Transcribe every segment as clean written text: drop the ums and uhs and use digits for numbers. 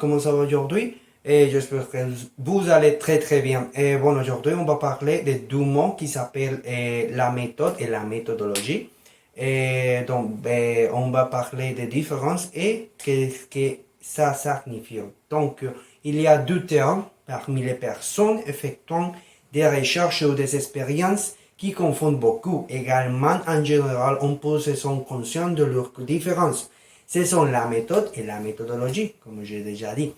comment ça va aujourd'hui? Et j'espère que vous allez très très bien. Et bon, aujourd'hui, on va parler de deux mots qui s'appellent la méthode et la méthodologie. Et donc, on va parler des différences et qu'est-ce que ça signifie. Donc, il y a deux termes parmi les personnes effectuant des recherches ou des expériences qui confondent beaucoup. Également, en général, on peut se sentir conscient de leurs différences. Ce sont la méthode et la méthodologie, comme j'ai déjà dit.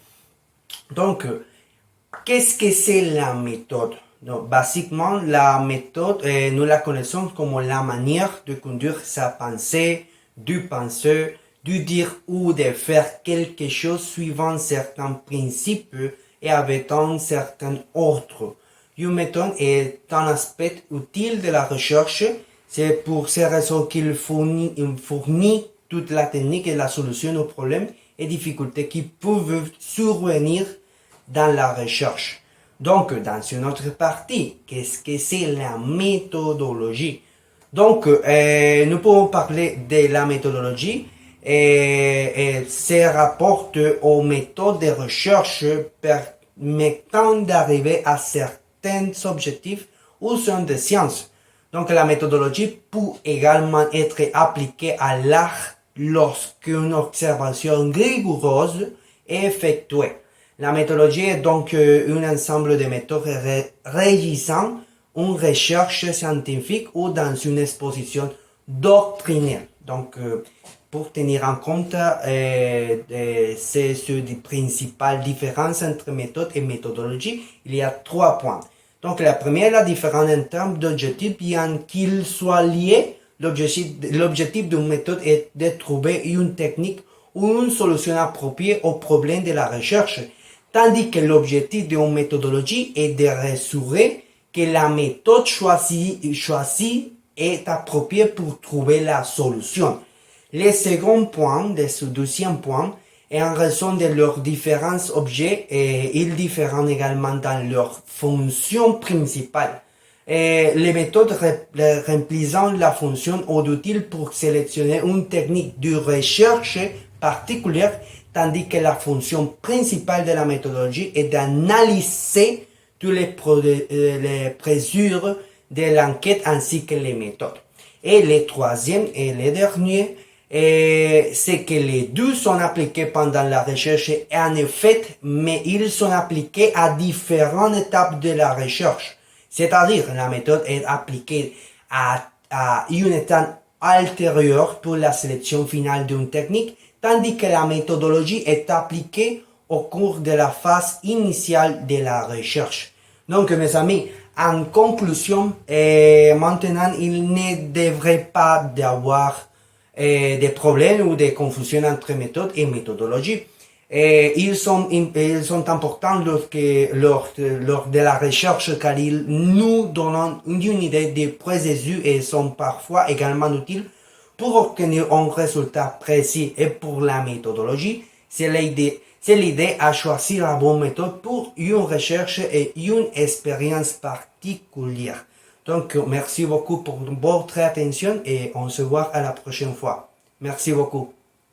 Donc, qu'est-ce que c'est la méthode? Donc, basiquement, la méthode, nous la connaissons comme la manière de conduire sa pensée, du penser, de dire ou de faire quelque chose suivant certains principes et avec un certain ordre. Une méthode est un aspect utile de la recherche. C'est pour ces raisons qu'il fournit toute la technique et la solution aux problèmes et difficultés qui peuvent survenir dans la recherche. Donc, dans une autre partie, qu'est-ce que c'est la méthodologie? Donc, nous pouvons parler de la méthodologie et se rapporte aux méthodes de recherche permettant d'arriver à certains objectifs au sein des sciences. Donc, la méthodologie peut également être appliquée à l'art lorsqu'une observation rigoureuse est effectuée. La méthodologie est donc un ensemble de méthodes régissant une recherche scientifique ou dans une exposition doctrinaire. Donc, pour tenir en compte ces principales différences entre méthode et méthodologie, il y a 3 points. Donc, la première, la différence en termes d'objectifs, bien qu'ils soient liés. L'objectif d'une méthode est de trouver une technique ou une solution appropriée au problème de la recherche, tandis que l'objectif d'une méthodologie est de rassurer que la méthode choisie est appropriée pour trouver la solution. Le second point, ce deuxième point, est en raison de leurs différents objets et ils diffèrent également dans leur fonction principale. Les méthodes remplissant la fonction ou utile pour sélectionner une technique de recherche particulière, tandis que la fonction principale de la méthodologie est d'analyser tous les procédures de l'enquête ainsi que les méthodes. Et le troisième et le dernier, c'est que les deux sont appliqués pendant la recherche et en effet, mais ils sont appliqués à différentes étapes de la recherche. C'est-à-dire, la méthode est appliquée à une étape ultérieure pour la sélection finale d'une technique, tandis que la méthodologie est appliquée au cours de la phase initiale de la recherche. Donc, mes amis, en conclusion, maintenant, il ne devrait pas y avoir des problèmes ou des confusions entre méthode et méthodologie. Ils sont importants lors de la recherche car ils nous donnent une idée des processus et sont parfois également utiles pour obtenir un résultat précis. Et pour la méthodologie, c'est l'idée à choisir la bonne méthode pour une recherche et une expérience particulière. Donc, merci beaucoup pour votre attention et on se voit à la prochaine fois. Merci beaucoup.